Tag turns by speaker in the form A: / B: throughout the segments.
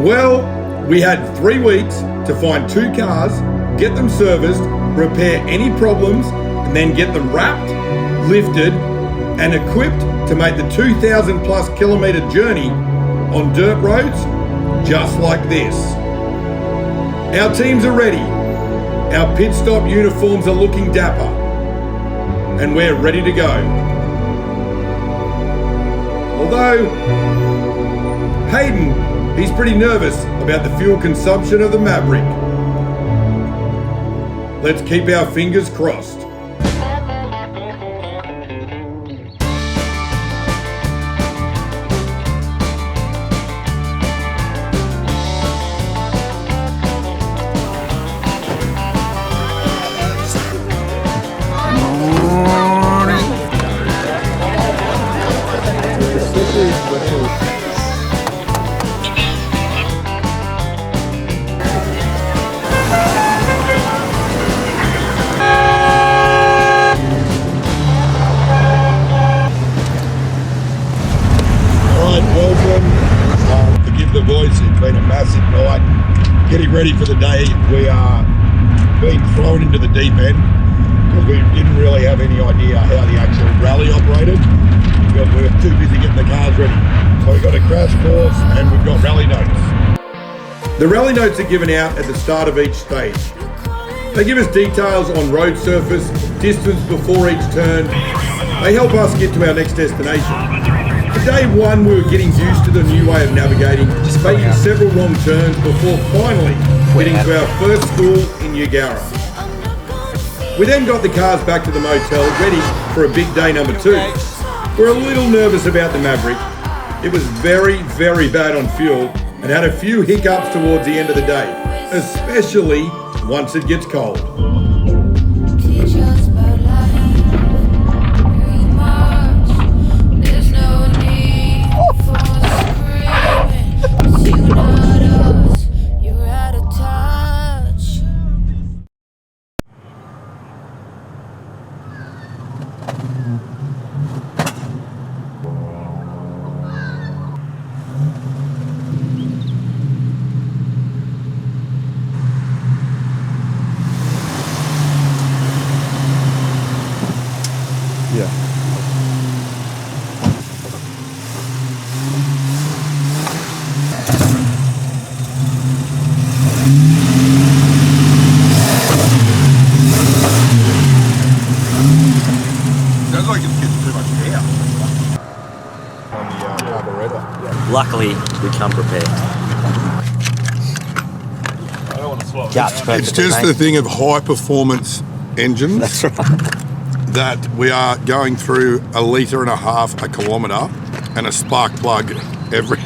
A: Well, we had 3 weeks to find 2 cars, get them serviced, repair any problems, and then get them wrapped, lifted, and equipped to make the 2,000 plus kilometre journey on dirt roads just like this. Our teams are ready. Our pit stop uniforms are looking dapper. And we're ready to go. Although, Hayden, he's pretty nervous about the fuel consumption of the Maverick. Let's keep our fingers crossed. Forgive the voice, it's been a massive night. Getting ready for the day, we are being thrown into the deep end because we didn't really have any idea how the actual rally operated because we were too busy getting the cars ready. So we've got a crash course and we've got rally notes. The rally notes are given out at the start of each stage. They give us details on road surface, distance before each turn. They help us get to our next destination. For day 1, we were getting used to the new way of navigating, making several wrong turns before finally getting to our first school in Eugowra. We then got the cars back to the motel, ready for a big day number 2. We're a little nervous about the Maverick. It was very, very bad on fuel and had a few hiccups towards the end of the day, especially once it gets cold.
B: Yeah.
A: Sounds like it's getting too much air on the carburetor. Yeah.
C: Luckily, we come prepared.
A: I don't want to swap.
D: It's just the thing of high performance engines.
C: That's right.
D: That we are going through 1.5 litres a kilometre and a spark plug every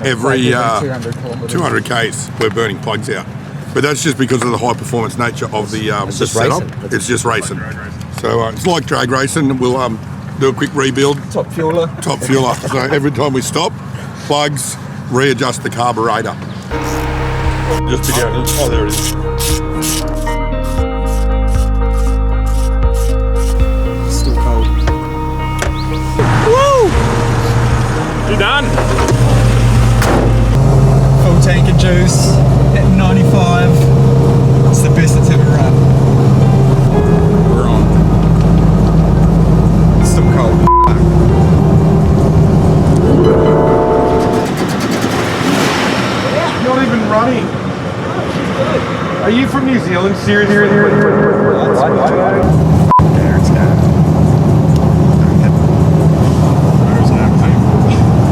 D: 200 k's. We're burning plugs out, but that's just because of the high performance nature of the setup. It's just racing. So it's like drag racing. We'll do a quick rebuild.
B: Top fueler.
D: So every time we stop, plugs, readjust the carburetor. Just to go. Oh, there it is.
B: Still cold.
C: Woo! You done?
B: Full tank of juice, hitting 95. It's the best it's ever run. We're on. It's still cold.
A: Not even running. Are you from New Zealand? Seriously?
B: There it's going.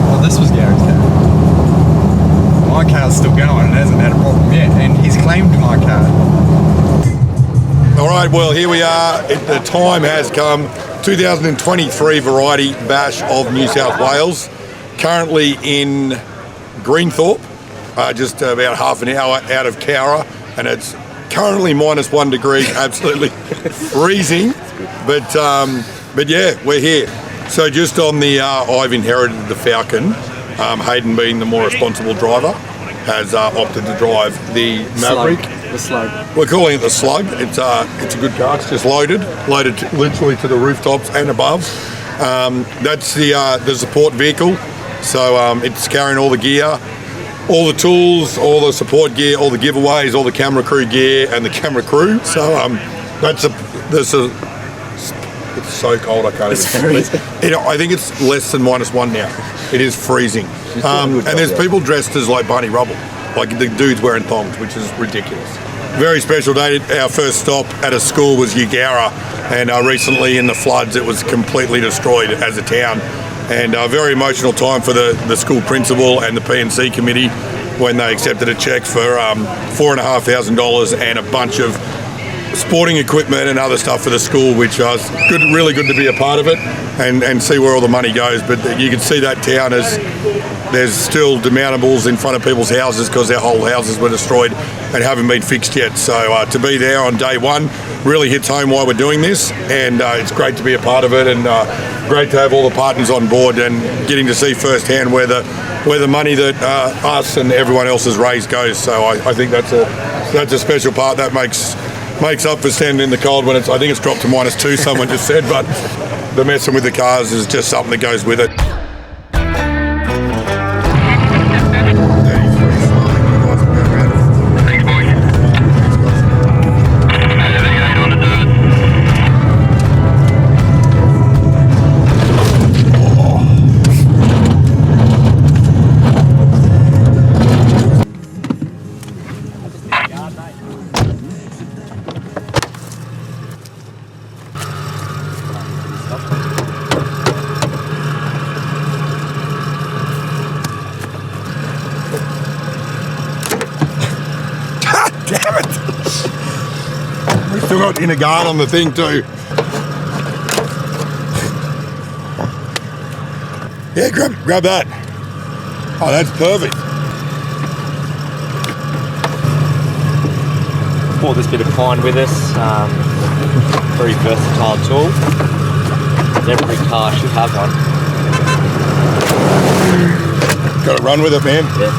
B: Well, this was Gary's car. My car's still going and hasn't had a problem yet, and he's claimed my car.
D: All right, well, here we are. The time has come. 2023 Variety Bash of New South Wales. Currently in Greenthorpe, just about half an hour out of Cowra, and it's currently -1 degree, absolutely freezing. But yeah, we're here. So just on the, I've inherited the Falcon. Hayden, being the more responsible driver, has opted to drive the Maverick.
B: The slug.
D: We're calling it the Slug. It's a good car. It's just loaded literally to the rooftops and above. That's the support vehicle. So it's carrying all the gear. all the tools, all the support gear, all the giveaways, all the camera crew gear, and the camera crew. So it's so cold I can't even sleep. I think it's less than -1 now. It is freezing. And there's people dressed as like Barney Rubble, like the dudes wearing thongs, which is ridiculous. Very special day. Our first stop at a school was Eugowra, and recently in the floods it was completely destroyed as a town. And a very emotional time for the school principal and the P&C committee when they accepted a cheque for $4,500 and a bunch of sporting equipment and other stuff for the school, which was really good to be a part of it and see where all the money goes. But you can see that town there's still demountables in front of people's houses because their whole houses were destroyed and haven't been fixed yet. So to be there on day one really hits home why we're doing this, and it's great to be a part of it, and great to have all the partners on board and getting to see firsthand where the money that us and everyone else has raised goes. So I think that's a special part that makes up for standing in the cold when I think it's dropped to -2, someone just said, but the messing with the cars is just something that goes with it. Damn it! We still got in a guard on the thing too. Yeah, grab that. Oh, that's perfect.
C: Bought this bit of pine with us. Very versatile tool. Every car should have one.
D: Got to run with it, man.
C: Yeah.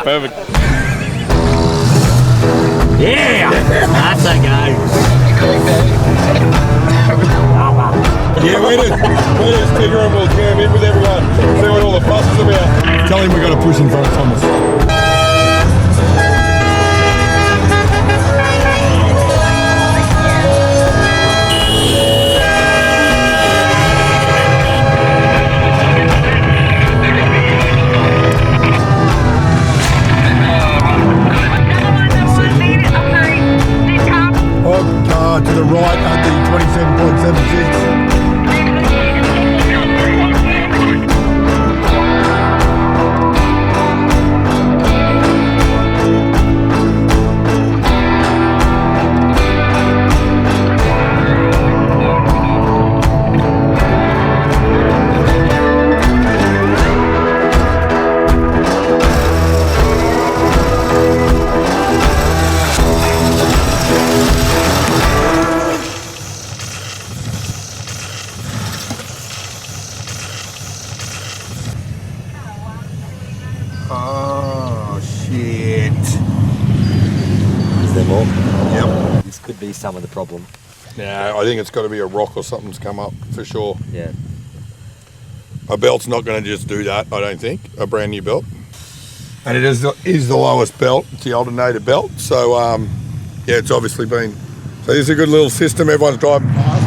C: Perfect. Yeah! That's a go.
D: Yeah, wait a sticker and we'll jam in with everyone. See what all the fuss is about. Tell him we got to push in front of Thomas. To the right at the 27.76. Oh, shit.
C: Is there more?
D: Yep.
C: This could be some of the problem.
D: Yeah, I think it's got to be a rock or something's come up for sure.
C: Yeah.
D: A belt's not going to just do that, I don't think. A brand new belt. And it is the lowest belt. It's the alternator belt. So, yeah, it's obviously been... So this is a good little system. Everyone's driving past.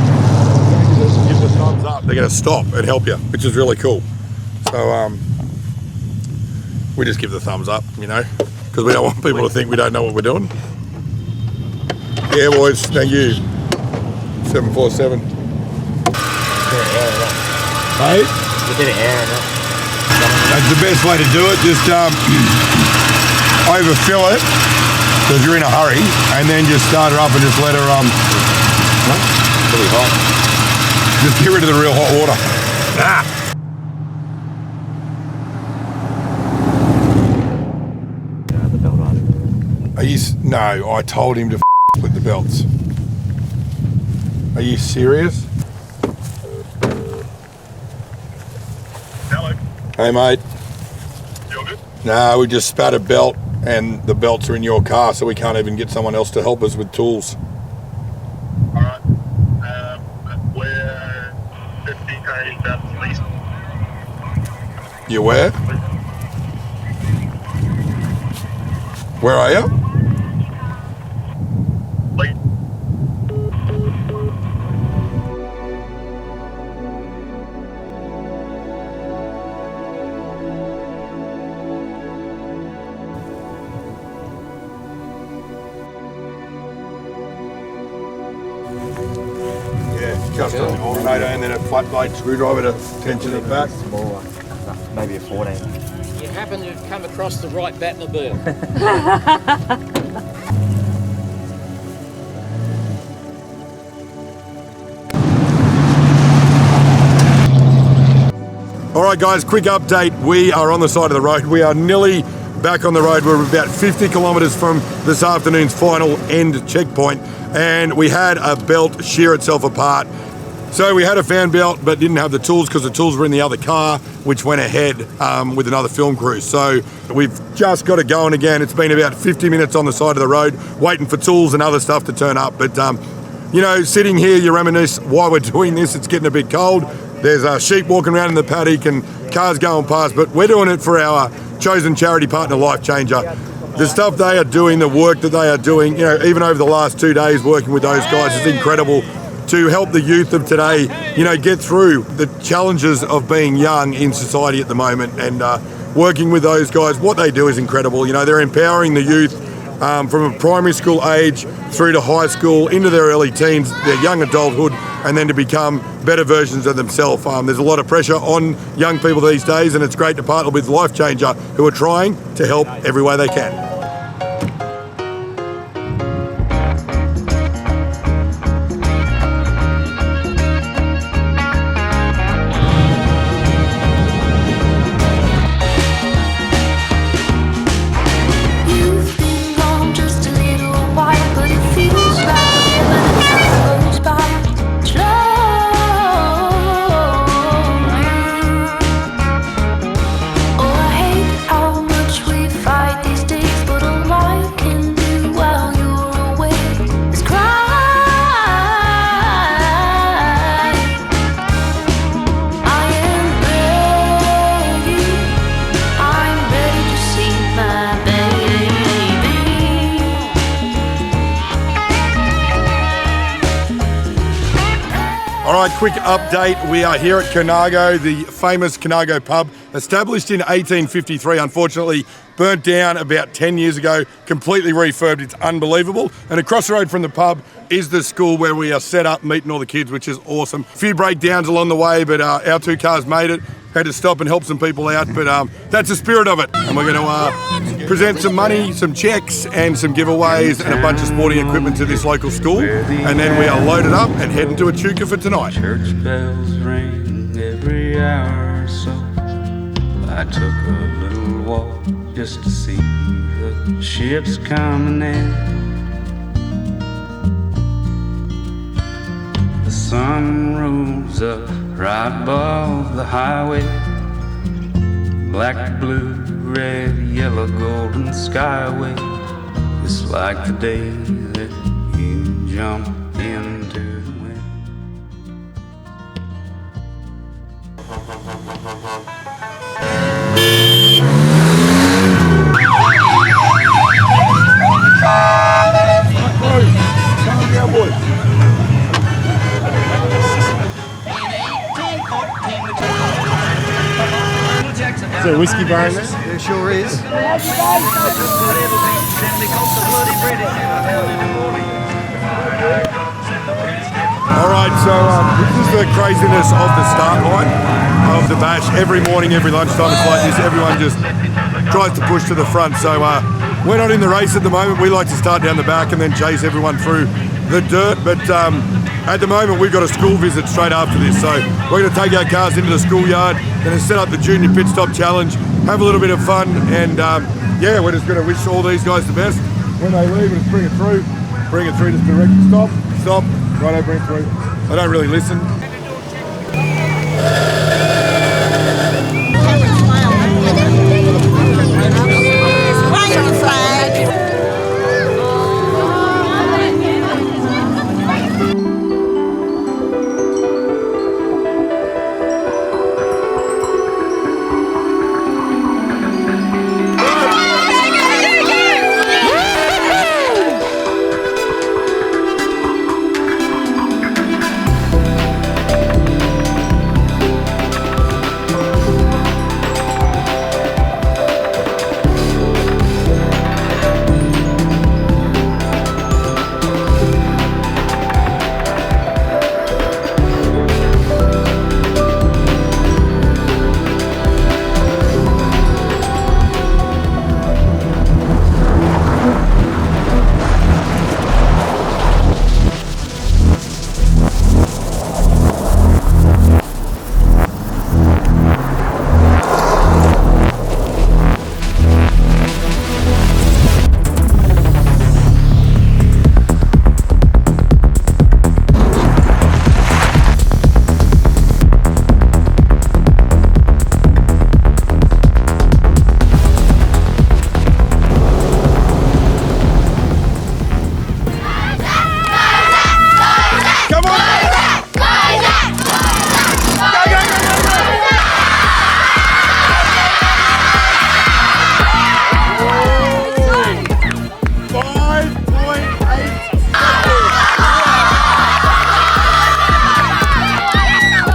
D: Give the thumbs up. They're going to stop and help you, which is really cool. So, we just give the thumbs up, you know, because we don't want people to think we don't know what we're doing. Yeah, boys, thank you. 747. Hey?
C: A bit of air in it.
D: That's the best way to do it. Just overfill it because you're in a hurry, and then just start her up and just let her
C: Really hot.
D: just get rid of the real hot water. Ah.
C: The belt on.
D: Are you? No, I told him to split the belts. Are you serious?
A: Hello.
D: Hey, mate.
A: You all good?
D: No, we just spat a belt and the belts are in your car, so we can't even get someone else to help us with tools.
A: All right. We're 50 km southeast.
D: You where? Where are you?
A: Late.
D: Yeah, just on the alternator and then a flat blade screwdriver to tension it back.
C: Smaller, maybe a 14.
E: You happen to have come across the right Batmobile.
D: All right, guys, quick update. We are on the side of the road. We are nearly back on the road. We're about 50 kilometres from this afternoon's final end checkpoint, and we had a belt shear itself apart. So we had a fan belt, but didn't have the tools because the tools were in the other car, which went ahead with another film crew. So we've just got it going again. It's been about 50 minutes on the side of the road, waiting for tools and other stuff to turn up. But, you know, sitting here, you reminisce why we're doing this. It's getting a bit cold. There's sheep walking around in the paddock and cars going past, but we're doing it for our chosen charity partner, Life Changer. The stuff they are doing, the work that they are doing, you know, even over the last 2 days working with those guys is incredible to help the youth of today, you know, get through the challenges of being young in society at the moment. And working with those guys, what they do is incredible. You know, they're empowering the youth from a primary school age through to high school, into their early teens, their young adulthood, and then to become better versions of themselves. There's a lot of pressure on young people these days, and it's great to partner with Life Changer, who are trying to help every way they can. Quick update, we are here at Conago, the famous Conago pub, established in 1853, unfortunately burnt down about 10 years ago, completely refurbed. It's unbelievable. And across the road from the pub is the school where we are set up meeting all the kids, which is awesome. A few breakdowns along the way, but our two cars made it. Had to stop and help some people out, but that's the spirit of it. And we're going to present some money, some checks, and some giveaways and a bunch of sporting equipment to this local school. And then we are loaded up and heading to Echuca for tonight.
F: Church bells ring every hour or so. I took a little walk just to see the ships coming in. The sun rose up right above the highway. Black, blue, red, yellow, golden skyway. It's like the day that you jump into the wind.
D: Calm down, boys.
G: Is there a whiskey bar in there? There sure is.
D: All right, so this is the craziness of the start line of the bash. Every morning, every lunchtime, it's like this. Everyone just tries to push to the front. So we're not in the race at the moment. We like to start down the back and then chase everyone through the dirt. But at the moment, we've got a school visit straight after this. So we're going to take our cars into the schoolyard, going to set up the Junior Pit Stop Challenge, have a little bit of fun, and yeah, we're just going to wish all these guys the best. when they leave, just bring it through just direct. Stop, righto, bring it through. I don't really listen.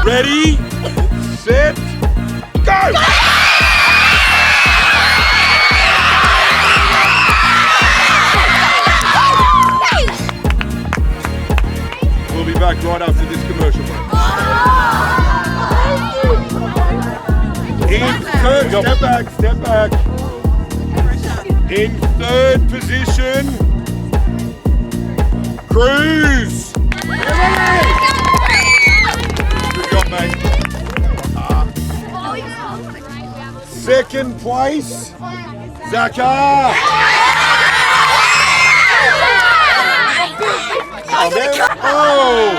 D: Ready, set, go! We'll be back right after this commercial break. In third, step back. In third position, Cruise. Good job, mate. Second place, Zaka. Oh!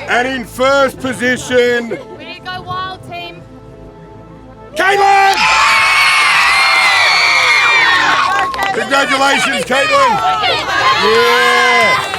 D: And in first position,
H: We need to go wild, team.
D: Caitlin! Congratulations, Caitlin! Yeah!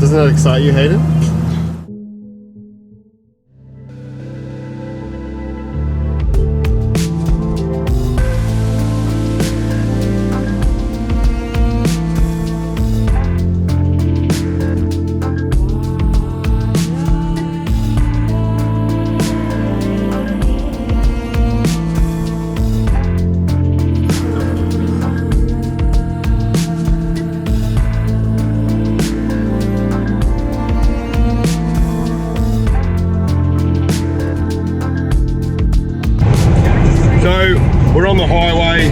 G: Doesn't that excite you, Hayden?
D: So we're on the highway,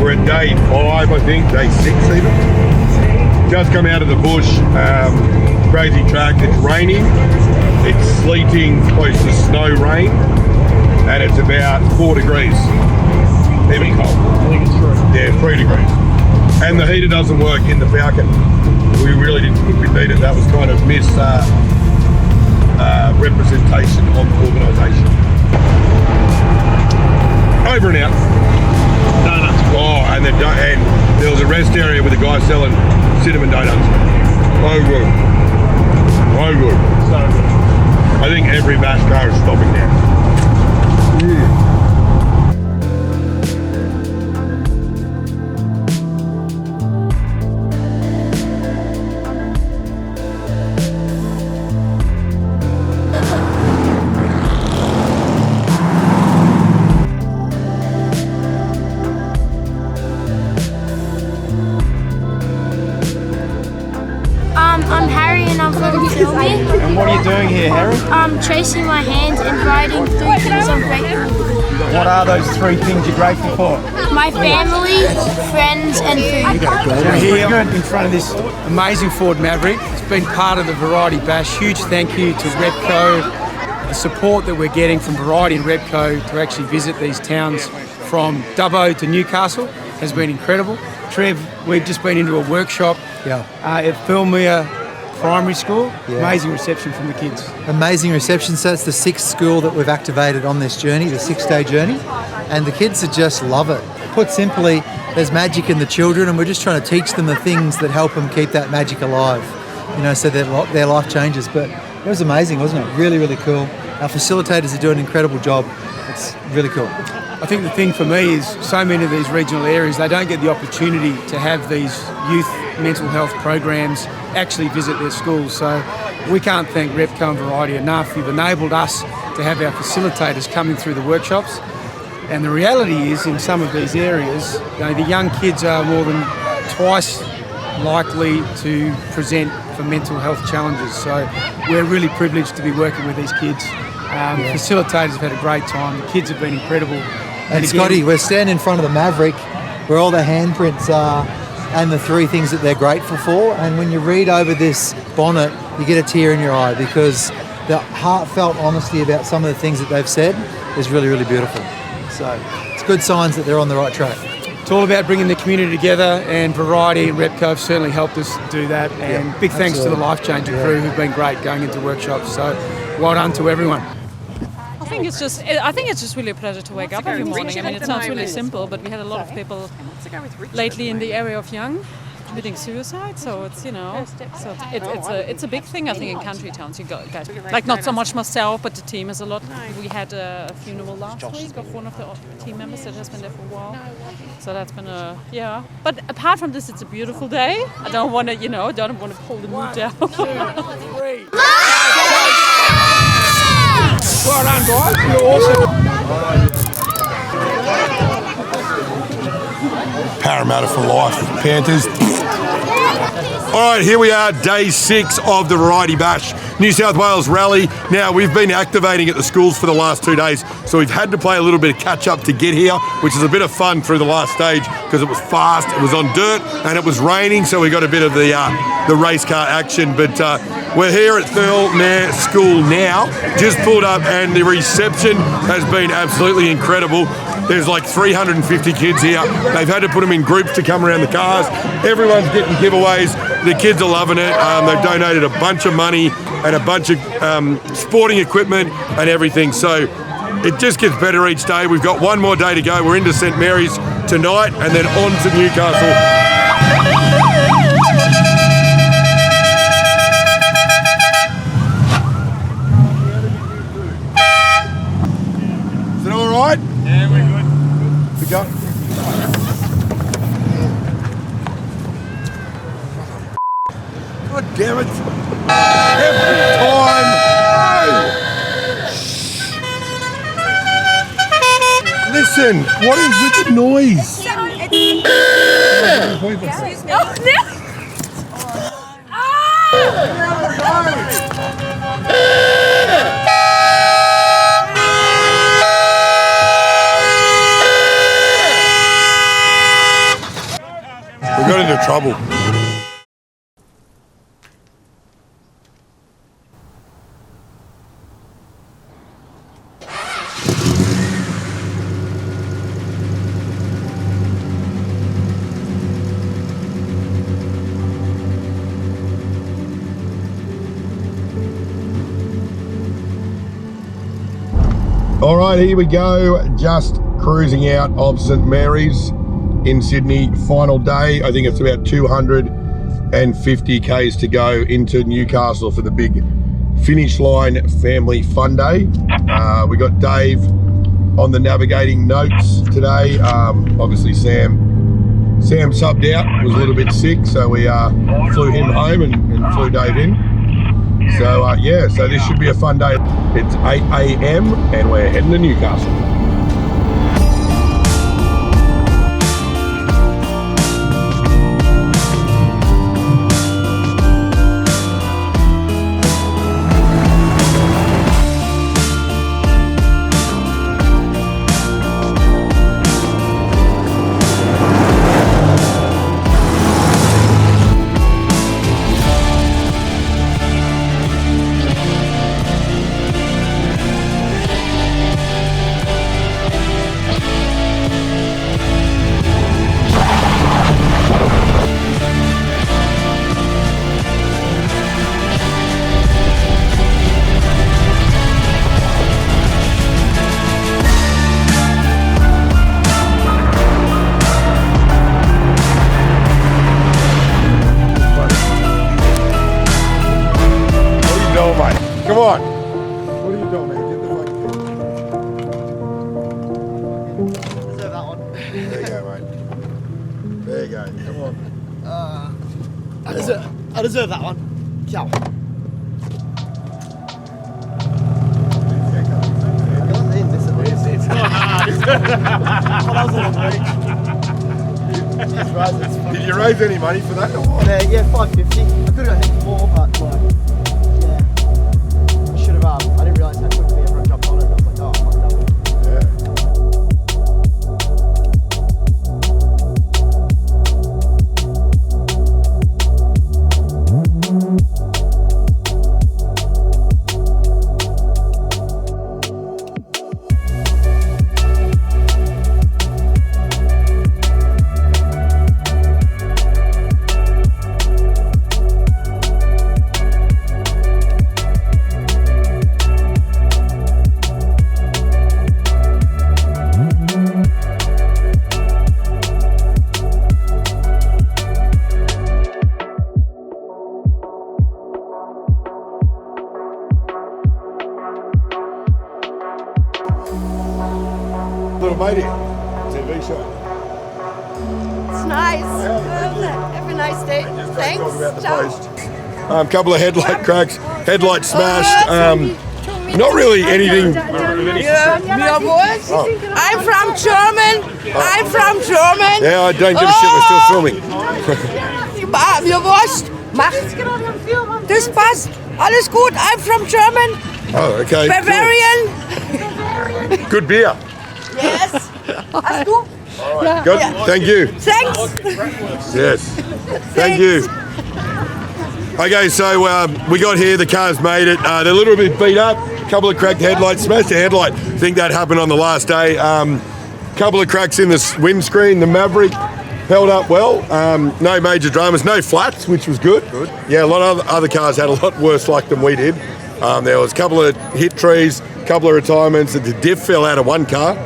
D: we're at day 5 I think, day 6 even. Just come out of the bush, crazy track, it's raining, it's sleeting, close to snow rain, and it's about 4 degrees, heavy cold. I think it's 3. Yeah, 3 degrees. And the heater doesn't work in the Falcon. We really didn't think we'd need it, that was kind of representation of the organisation. Over and out. Donuts. Oh, and there was a rest area with a guy selling cinnamon donuts. So good. So good. So good. I think every bash car is stopping now.
G: here, Harry?
H: Chasing my hands and writing 3 things I'm grateful for.
G: What are those 3 things you're grateful for?
H: My family, friends, and food.
G: We're here in front of this amazing Ford Maverick. It's been part of the Variety Bash. Huge thank you to Repco. The support that we're getting from Variety and Repco to actually visit these towns from Dubbo to Newcastle has been incredible. Trev, we've just been into a workshop at Filmere Primary School. Amazing reception from the kids.
I: Amazing reception. So it's the 6th school that we've activated on this journey, the 6-day journey, and the kids just love it. Put simply, there's magic in the children, and we're just trying to teach them the things that help them keep that magic alive, so their life changes. But it was amazing, wasn't it? Really, really cool. Our facilitators are doing an incredible job. It's really cool.
G: I think the thing for me is so many of these regional areas, they don't get the opportunity to have these youth mental health programs actually visit their schools. So we can't thank Repco and Variety enough. You've enabled us to have our facilitators coming through the workshops. And the reality is, in some of these areas, the young kids are more than twice likely to present for mental health challenges. So we're really privileged to be working with these kids. Facilitators have had a great time. The kids have been incredible.
I: And Scotty, we're standing in front of the Maverick where all the handprints are and the 3 things that they're grateful for. And when you read over this bonnet, you get a tear in your eye because the heartfelt honesty about some of the things that they've said is really, really beautiful. So it's good signs that they're on the right track.
G: It's all about bringing the community together, and Variety and Repco have certainly helped us do that. And big thanks to the Life Changer crew who've been great going into workshops. So well done to everyone.
J: I think it's just really a pleasure to wake up every morning. I mean, it sounds really simple, but we had a lot of people lately in the area of young committing suicide. So it's it's a big thing, I think, in country towns. You guys, like, not so much myself, but the team has a lot. We had a funeral last week of one of the team members that has been there for a while. So that's been But apart from this, it's a beautiful day. I don't want to pull the mood down.
G: Well done, guys. You're awesome.
D: Parramatta for life, Panthers. All right, here we are, day 6 of the Variety Bash, New South Wales Rally. Now, we've been activating at the schools for the last 2 days, so we've had to play a little bit of catch-up to get here, which is a bit of fun through the last stage because it was fast, it was on dirt, and it was raining, so we got a bit of the race car action. But we're here at Thirlmere School now, just pulled up, and the reception has been absolutely incredible. There's like 350 kids here. They've had to put them in groups to come around the cars. Everyone's getting giveaways. The kids are loving it. They've donated a bunch of money and a bunch of sporting equipment and everything. So it just gets better each day. We've got one more day to go. We're into St Mary's tonight and then on to Newcastle. Is it all right?
G: Yeah, we're good.
D: We go. God damn it. Every time. Listen, what is with the noise? We got into trouble. All right, here we go. Just cruising out of St Mary's in Sydney. Final day. I think it's about 250 k's to go into Newcastle for the big finish line family fun day. We got Dave on the navigating notes today. Obviously Sam subbed out, was a little bit sick, so we flew him home and flew Dave in. So yeah, so this should be a fun day. It's 8 a.m. and we're heading to Newcastle.
A: go. Come on.
K: I deserve that one. Ciao. It's not hard.
A: Did you raise any money for that?
K: Yeah, 550. I could have hit more, but like, yeah. I should have. I didn't realise how quickly everyone jumped on it. I was like, oh, I fucked up.
A: Little matey, TV show.
L: It's nice. Have a nice day. Thanks.
A: Talk about the
L: Ciao.
A: post. Couple of headlight cracks, headlight smashed. Not really anything.
L: Your voice? I'm from German. I'm from German.
A: Yeah, I don't give a shit. We're still filming.
L: Mir wurscht. Macht. Das passt. Alles gut. I'm from German.
A: Oh, okay.
L: Bavarian.
A: Good beer.
L: Yes. Hast du?
A: Good. Thank you.
L: Thanks.
A: Yes. Thank you. Okay, so we got here. The car's made it. They're a little bit beat up. Couple of cracked headlights. Smashed a headlight. I think that happened on the last day. Couple of cracks in the windscreen. The Maverick held up well. No major dramas. No flats, which was good. Yeah, a lot of other cars had a lot worse luck than we did. There was a couple of hit trees, a couple of retirements. The diff fell out of one car.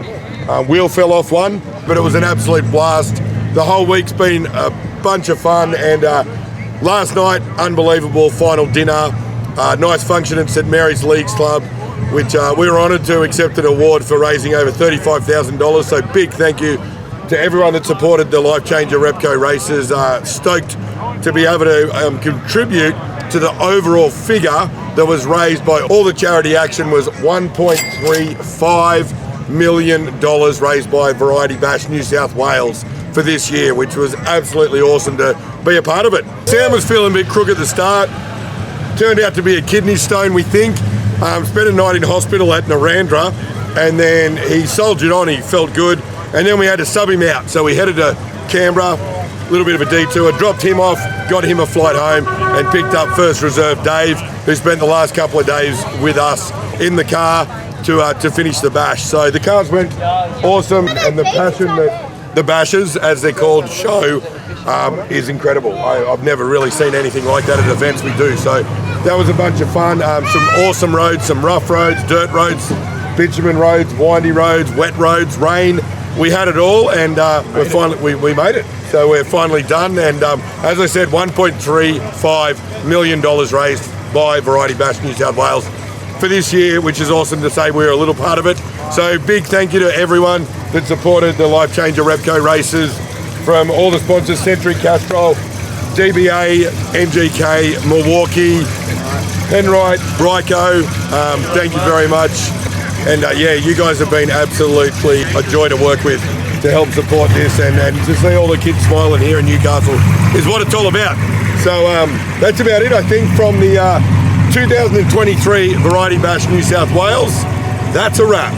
A: Wheel fell off one, but it was an absolute blast. The whole week's been a bunch of fun, and last night, unbelievable final dinner. Nice function at St Mary's Leagues Club, which we were honoured to accept an award for raising over $35,000. So big thank you to everyone that supported the Life Changer Repco races. Stoked to be able to contribute to the overall figure that was raised by all the charity action was $1.35 million raised by Variety Bash New South Wales for this year, which was absolutely awesome to be a part of it. Sam was feeling a bit crook at the start. Turned out to be a kidney stone, we think. Spent a night in hospital at Narandra, and then he soldiered on, he felt good, and then we had to sub him out. So we headed to Canberra, a little bit of a detour, dropped him off, got him a flight home, and picked up first reserve Dave, who spent the last couple of days with us in the car to finish the bash. So the cars went awesome, and the passion that the bashers, as they're called, show is incredible. I've never really seen anything like that at events we do. So that was a bunch of fun. Some awesome roads, some rough roads, dirt roads, bitumen roads, windy roads, wet roads, rain. We had it all, and we made it. So we're finally done. And as I said, $1.35 million raised by Variety Bash New South Wales for this year, which is awesome to say we're a little part of it. So big thank you to everyone that supported the Life Changer Repco races, from all the sponsors, Century Castrol, DBA, MGK, Milwaukee, Enright, Bryco. Thank you very much. And yeah, you guys have been absolutely a joy to work with to help support this, and to see all the kids smiling here in Newcastle is what it's all about. So that's about it, I think, from the 2023 Variety Bash New South Wales. That's a wrap.